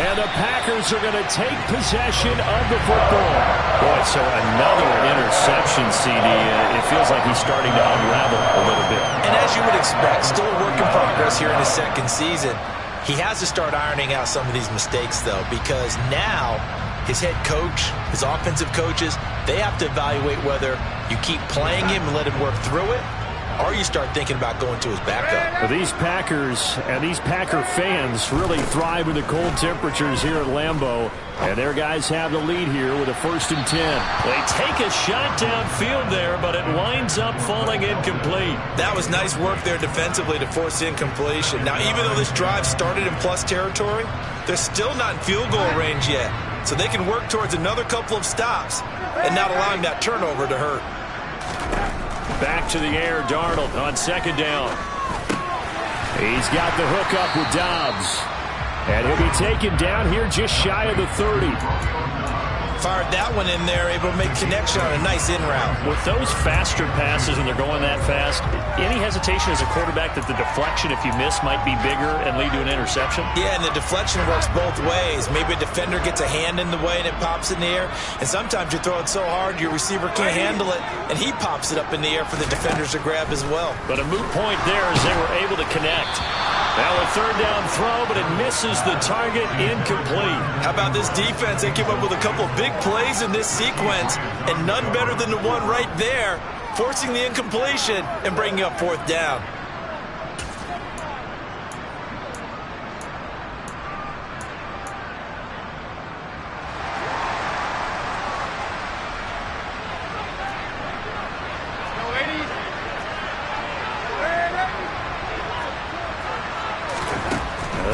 And the Packers are going to take possession of the football. Boy, so another interception, CD. It feels like he's starting to unravel a little bit. And as you would expect, still a work in progress here in his 2nd season. He has to start ironing out some of these mistakes, though, because now his head coach, his offensive coaches, they have to evaluate whether you keep playing him and let him work through it, or you start thinking about going to his backup. Well, these Packers and these Packer fans really thrive in the cold temperatures here at Lambeau. And their guys have the lead here with a 1st and 10. They take a shot downfield there, but it winds up falling incomplete. That was nice work there defensively to force incompletion. Now, even though this drive started in plus territory, they're still not in field goal range yet. So they can work towards another couple of stops and not allowing that turnover to hurt. Back to the air, Darnold on 2nd down. He's got the hook up with Dobbs. And he'll be taken down here just shy of the 30. Fired that one in there, able to make connection on a nice in route. With those faster passes and they're going that fast, any hesitation as a quarterback that the deflection, if you miss, might be bigger and lead to an interception? Yeah, and the deflection works both ways. Maybe a defender gets a hand in the way and it pops in the air. And sometimes you throw it so hard your receiver can't handle it, and he pops it up in the air for the defenders to grab as well. But a moot point there as they were able to connect. Now a 3rd down throw, but it misses the target, incomplete. How about this defense? They came up with a couple of big plays in this sequence, and none better than the one right there, forcing the incompletion and bringing up 4th down.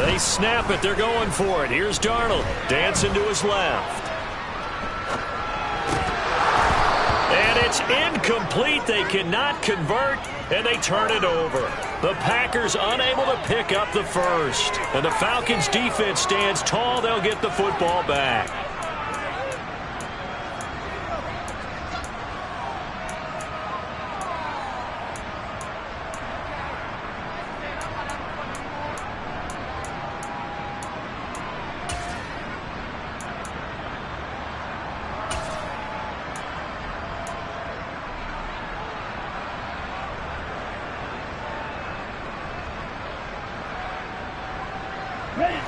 They snap it. They're going for it. Here's Darnold. Dancing to his left. And it's incomplete. They cannot convert, and they turn it over. The Packers unable to pick up the 1st. And the Falcons' defense stands tall. They'll get the football back.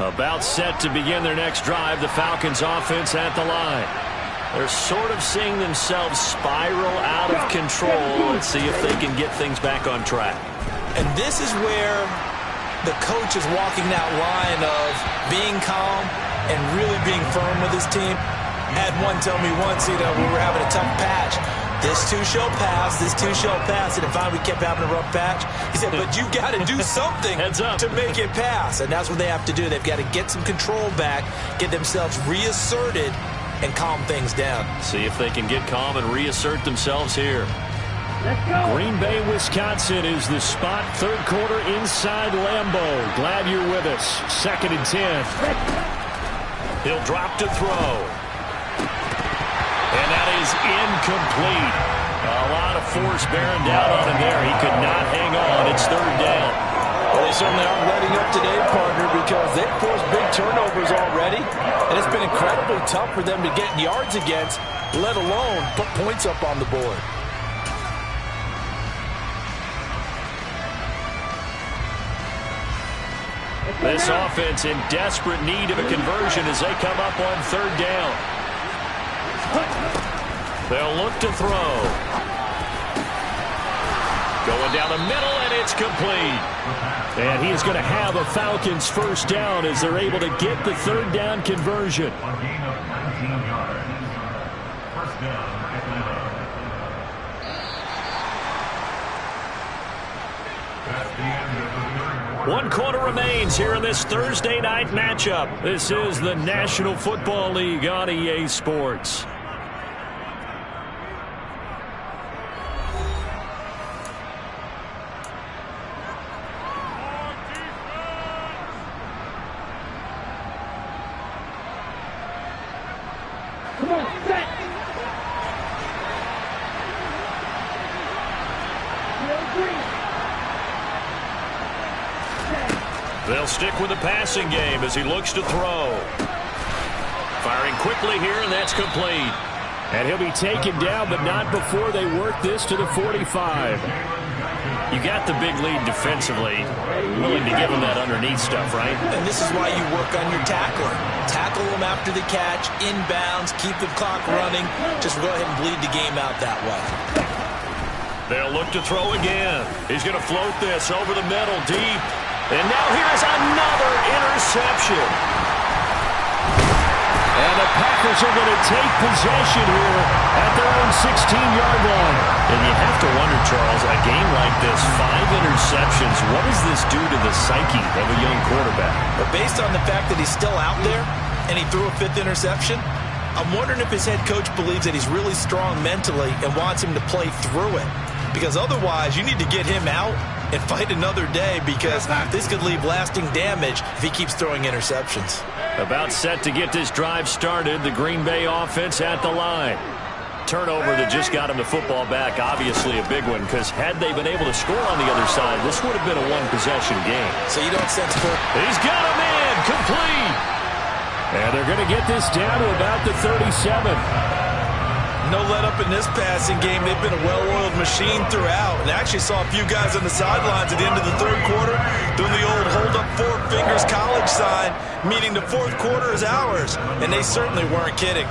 About set to begin their next drive, the Falcons offense at the line. They're sort of seeing themselves spiral out of control. Let's see if they can get things back on track. And this is where the coach is walking that line of being calm and really being firm with his team. I had one tell me once, we were having a tough patch. This too shall pass, this too shall pass. And finally we kept having a rough patch. He said, but you got to do something to make it pass. And that's what they have to do. They've got to get some control back, get themselves reasserted, and calm things down. See if they can get calm and reassert themselves here. Let's go. Green Bay, Wisconsin is the spot. 3rd quarter inside Lambeau. Glad you're with us. 2nd and 10. He'll drop to throw. And that is incomplete. A lot of force bearing down on him there. He could not hang on. It's 3rd down. Well, they certainly aren't letting up today, partner, because they've forced big turnovers already. And it's been incredibly tough for them to get yards against, let alone put points up on the board. This offense in desperate need of a conversion as they come up on third down. They'll look to throw. Going down the middle, and it's complete. And he's going to have a Falcons first down as they're able to get the third down conversion. A gain of 19 yards. First down, Atlanta. That's the end of the third quarter. 1 quarter remains here in this Thursday night matchup. This is the National Football League on EA Sports. Come on, set. They'll stick with the passing game as he looks to throw. Firing quickly here, and that's complete. And he'll be taken down, but not before they work this to the 45. You got the big lead defensively. Willing to give him that underneath stuff, right? And this is why you work on your tackling. Tackle them after the catch, inbounds, keep the clock running. Just go ahead and bleed the game out that way. They'll look to throw again. He's going to float this over the middle, deep. And now here's another interception. And the Packers are going to take possession here at their own 16-yard line. And you have to wonder, Charles, a game like this, 5 interceptions, what does this do to the psyche of a young quarterback? But based on the fact that he's still out there and he threw a 5th interception, I'm wondering if his head coach believes that he's really strong mentally and wants him to play through it. Because otherwise, you need to get him out and fight another day, because this could leave lasting damage if he keeps throwing interceptions. About set to get this drive started, the Green Bay offense at the line. Turnover that just got him the football back, obviously a big one, because had they been able to score on the other side, this would have been a one-possession game. So you don't sense for... He's got a man, complete. And they're going to get this down to about the 37. No let up in this passing game. They've been a well-oiled machine throughout. And I actually saw a few guys on the sidelines at the end of the third quarter doing the old hold up 4 fingers college sign, meaning the fourth quarter is ours. And they certainly weren't kidding.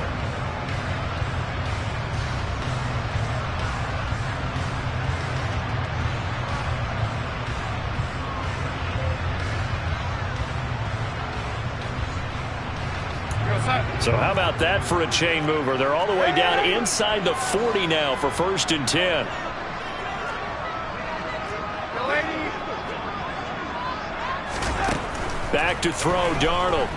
So how about that for a chain mover? They're all the way down inside the 40 now for 1st and 10. Back to throw, Darnold.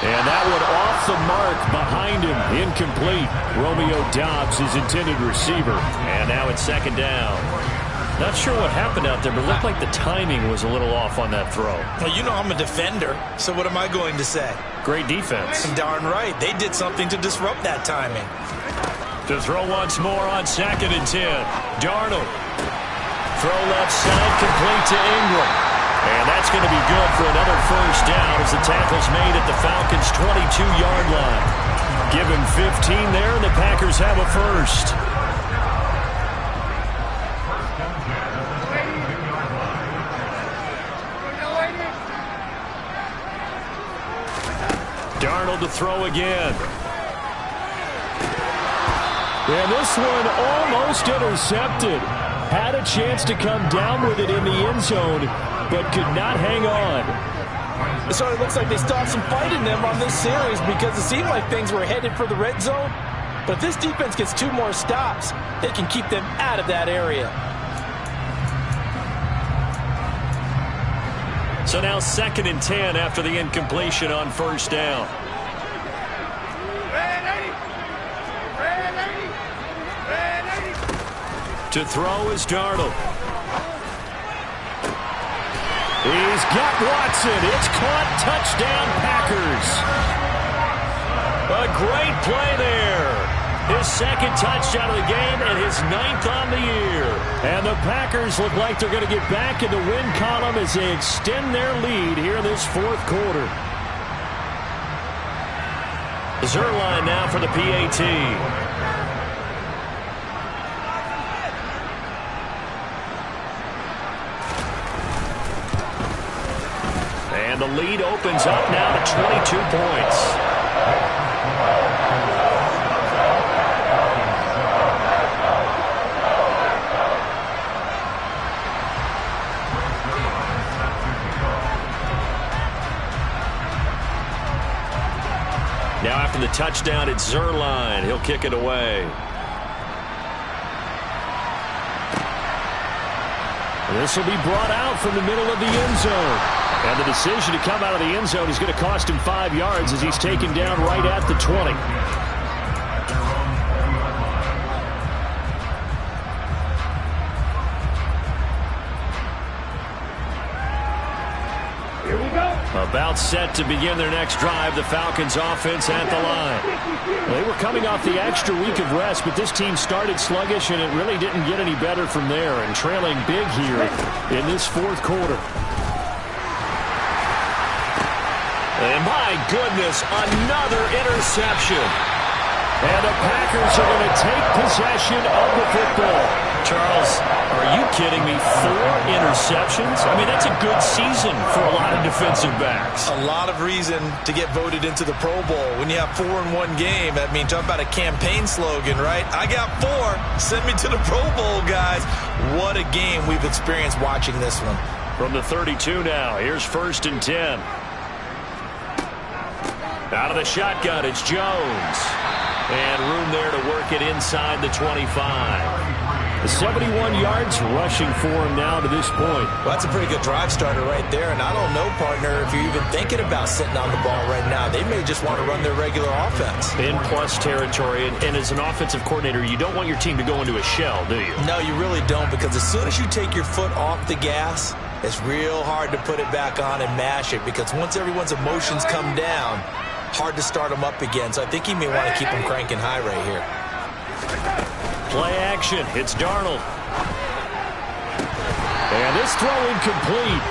And that one off the mark behind him, incomplete. Romeo Doubs, his intended receiver. And now it's 2nd down. Not sure what happened out there, but it looked like the timing was a little off on that throw. Well, you know I'm a defender, so what am I going to say? Great defense. Darn right. They did something to disrupt that timing. To throw once more on 2nd and 10. Darnold. Throw left side, complete to Ingram. And that's going to be good for another first down as the tackle's made at the Falcons' 22-yard line. Give him 15 there, and the Packers have a first. Darnold to throw again. And this one almost intercepted. Had a chance to come down with it in the end zone, but could not hang on. So it looks like they stopped some fight in them on this series, because it seemed like things were headed for the red zone. But if this defense gets 2 more stops, they can keep them out of that area. So now 2nd and 10 after the incompletion on 1st down. To throw is Darnold. He's got Watson. It's caught. Touchdown, Packers. A great play there. His 2nd touchdown of the game and his 9th on the year. And the Packers look like they're going to get back in the win column as they extend their lead here in this 4th quarter. Zerline now for the PAT. And the lead opens up now to 22 points. Now after the touchdown, it's Zerline. He'll kick it away. This will be brought out from the middle of the end zone. And the decision to come out of the end zone is going to cost him 5 yards as he's taken down right at the 20. About set to begin their next drive, the Falcons offense at the line. They were coming off the extra week of rest, but this team started sluggish, and it really didn't get any better from there, and trailing big here in this fourth quarter. And my goodness, another interception. And the Packers are going to take possession of the football. Charles, are you kidding me? 4 interceptions? I mean, that's a good season for a lot of defensive backs. A lot of reason to get voted into the Pro Bowl. When you have 4 in one game, I mean, talk about a campaign slogan, right? I got 4. Send me to the Pro Bowl, guys. What a game we've experienced watching this one. From the 32 now, here's 1st and 10. Out of the shotgun, it's Jones. And room there to work it inside the 25. 71 yards rushing for him now to this point. Well, that's a pretty good drive starter right there. And I don't know, partner, if you're even thinking about sitting on the ball right now. They may just want to run their regular offense. In plus territory. And as an offensive coordinator, you don't want your team to go into a shell, do you? No, you really don't, because as soon as you take your foot off the gas, it's real hard to put it back on and mash it, because once everyone's emotions come down, hard to start them up again. So I think he may want to keep them cranking high right here. Play action. It's Darnold. And this throw incomplete.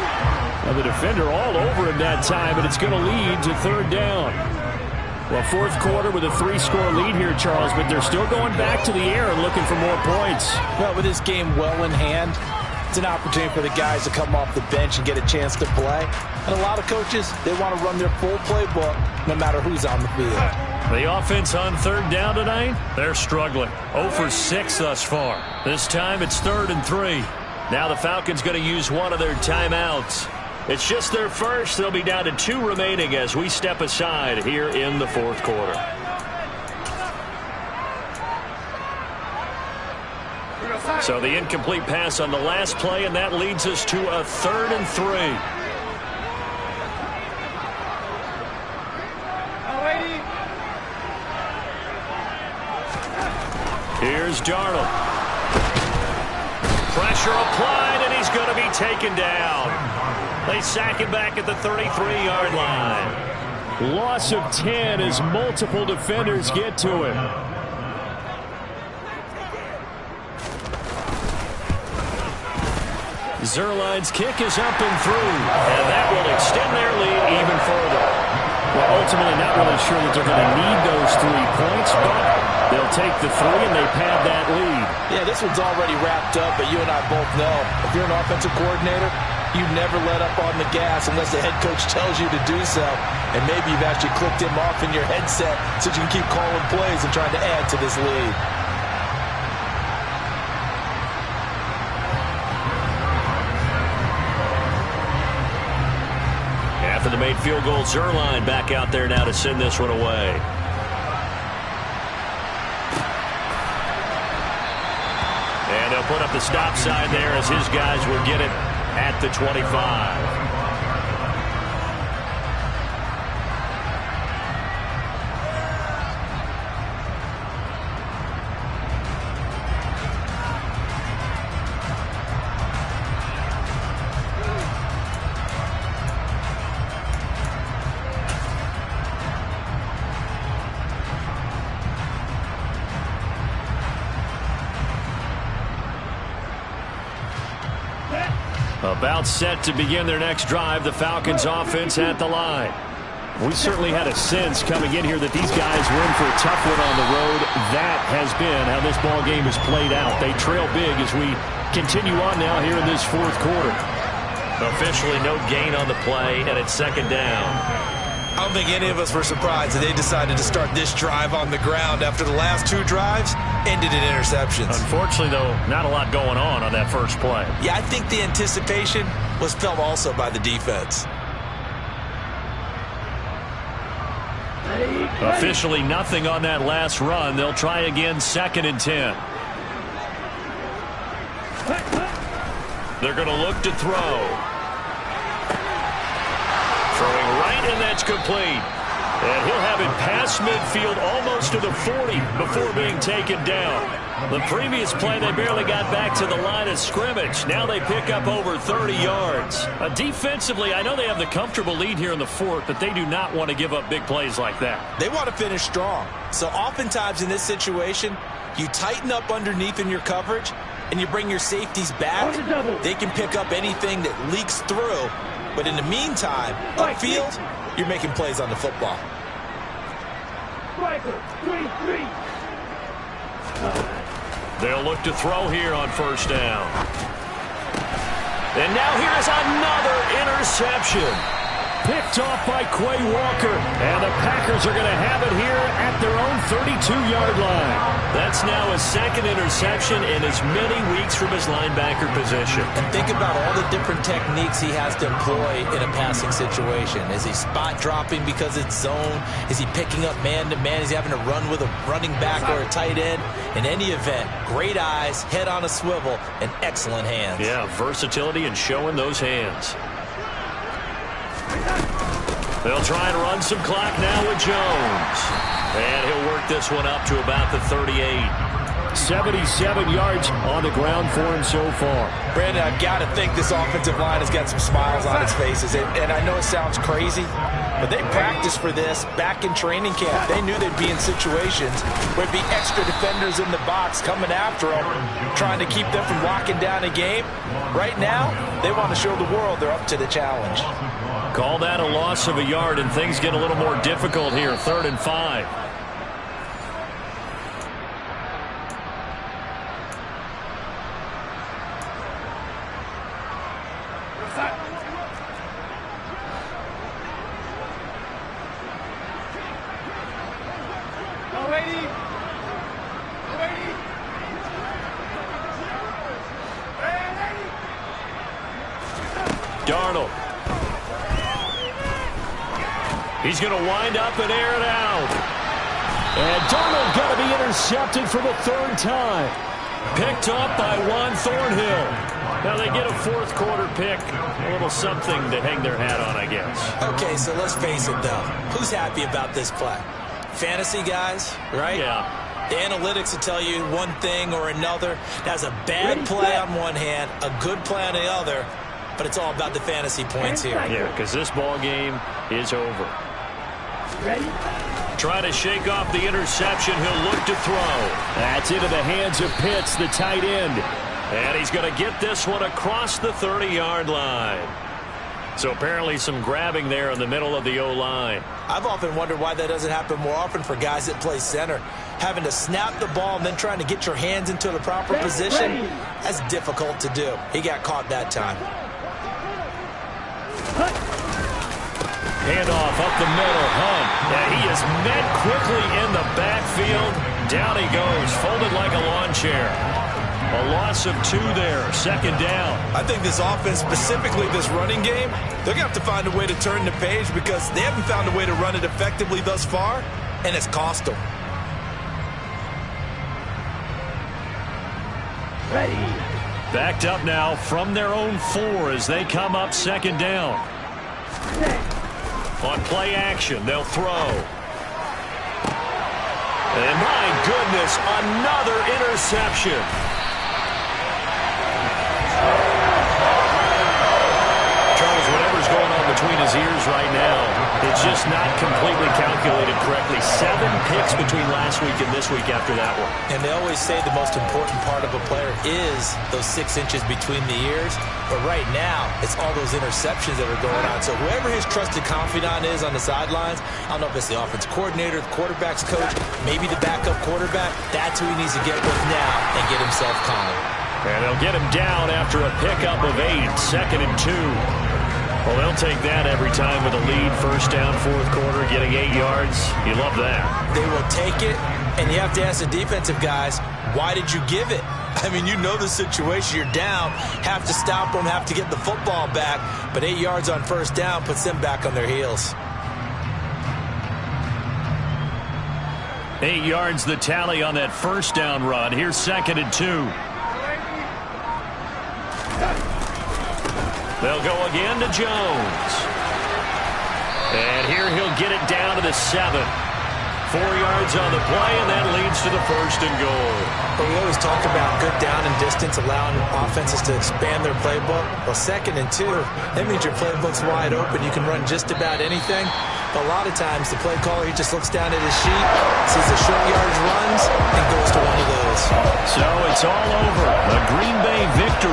Well, the defender all over him that time, and it's going to lead to 3rd down. Well, fourth quarter with a 3-score lead here, Charles, but they're still going back to the air and looking for more points. Well, with this game well in hand, it's an opportunity for the guys to come off the bench and get a chance to play. And a lot of coaches, they want to run their full playbook no matter who's on the field. The offense on 3rd down tonight, they're struggling. 0 for 6 thus far. This time it's 3rd and 3. Now the Falcons going to use one of their timeouts. It's just their first. They'll be down to 2 remaining as we step aside here in the fourth quarter. So the incomplete pass on the last play, and that leads us to a 3rd and 3. Here's Darnold. Pressure applied, and he's going to be taken down. They sack him back at the 33-yard line. Loss of 10 as multiple defenders get to him. Zerline's kick is up and through, and that will extend their lead even further. Well, ultimately not really sure that they're going to need those 3 points, but they'll take the 3 and they pad that lead. Yeah, this one's already wrapped up, but you and I both know if you're an offensive coordinator, you never let up on the gas unless the head coach tells you to do so. And maybe you've actually clicked him off in your headset so you can keep calling plays and trying to add to this lead. After the made field goal, Zerline back out there now to send this one away. And they'll put up the stop sign there as his guys will get it at the 25. About set to begin their next drive, the Falcons offense at the line. We certainly had a sense coming in here that these guys were in for a tough one on the road. That has been how this ball game has played out. They trail big as we continue on now here in this fourth quarter. Officially no gain on the play, and it's second down. I don't think any of us were surprised that they decided to start this drive on the ground after the last 2 drives ended in interceptions. Unfortunately, though, not a lot going on that first play. Yeah, I think the anticipation was felt also by the defense. Officially nothing on that last run. They'll try again, 2nd and 10. They're going to look to throw. Throwing right, and that's complete. And he'll have it past midfield almost to the 40 before being taken down. The previous play, they barely got back to the line of scrimmage. Now they pick up over 30 yards. Defensively, I know they have the comfortable lead here in the 4th, but they do not want to give up big plays like that. They want to finish strong. So oftentimes in this situation, you tighten up underneath in your coverage, and you bring your safeties back. They can pick up anything that leaks through. But in the meantime, upfield, you're making plays on the football. They'll look to throw here on 1st down. And now here's another interception. Picked off by Quay Walker. And the Packers are going to have it here at their own 32-yard line. That's now his 2nd interception in as many weeks from his linebacker position. And think about all the different techniques he has to employ in a passing situation. Is he spot dropping because it's zone? Is he picking up man-to-man? Is he having to run with a running back or a tight end? In any event, great eyes, head on a swivel, and excellent hands. Yeah, versatility and showing those hands. They'll try and run some clock now with Jones. And he'll work this one up to about the 38. 77 yards on the ground for him so far. Brandon, I've got to think this offensive line has got some smiles on its faces. And I know it sounds crazy, but they practiced for this back in training camp. They knew they'd be in situations where there'd be extra defenders in the box coming after them, trying to keep them from locking down a game. Right now, they want to show the world they're up to the challenge. Call that a loss of a yard, and things get a little more difficult here. 3rd and 5. Darnold. He's going to wind up and air it out. And Darnold got to be intercepted for the 3rd time. Picked up by Juan Thornhill. Now they get a 4th quarter pick. A little something to hang their hat on, I guess. Okay, so let's face it, though. Who's happy about this play? Fantasy guys, right? Yeah. The analytics will tell you one thing or another. That's a bad play on one hand, a good play on the other. But it's all about the fantasy points here. Yeah, because this ball game is over. Ready? Trying to shake off the interception. He'll look to throw. That's into the hands of Pitts, the tight end. And he's going to get this one across the 30-yard line. So apparently some grabbing there in the middle of the O-line. I've often wondered why that doesn't happen more often for guys that play center. Having to snap the ball and then trying to get your hands into the proper position, that's difficult to do. He got caught that time. Handoff up the middle, Hunt. And he is met quickly in the backfield. Down he goes, folded like a lawn chair. A loss of 2 there, 2nd down. I think this offense, specifically this running game, they're going to have to find a way to turn the page because they haven't found a way to run it effectively thus far, and it's cost them. Ready. Backed up now from their own 4 as they come up 2nd down. On play action, they'll throw. And my goodness, another interception. Charles, whatever's going on between his ears right now, it's just not completely calculated correctly. 7 picks between last week and this week after that one. And they always say the most important part of a player is those 6 inches between the ears. But right now, it's all those interceptions that are going on. So whoever his trusted confidant is on the sidelines, I don't know if it's the offensive coordinator, the quarterback's coach, maybe the backup quarterback, that's who he needs to get with now and get himself calm. And they'll get him down after a pickup of 8, 2nd and 2. Well, they'll take that every time with a lead. First down, fourth quarter, getting 8 yards. You love that. They will take it, and you have to ask the defensive guys, why did you give it? I mean, you know the situation. You're down, have to stop them, have to get the football back. But 8 yards on first down puts them back on their heels. 8 yards the tally on that first down run. Here's 2nd and 2. They'll go again to Jones. And here he'll get it down to the 7. 4 yards on the play, and that leads to the 1st and goal. But we always talk about good down and distance, allowing offenses to expand their playbook. Well, 2nd and 2, that means your playbook's wide open. You can run just about anything. But a lot of times, the play caller, he just looks down at his sheet, sees the short yardage runs, and goes to one of those. So it's all over. A Green Bay victory.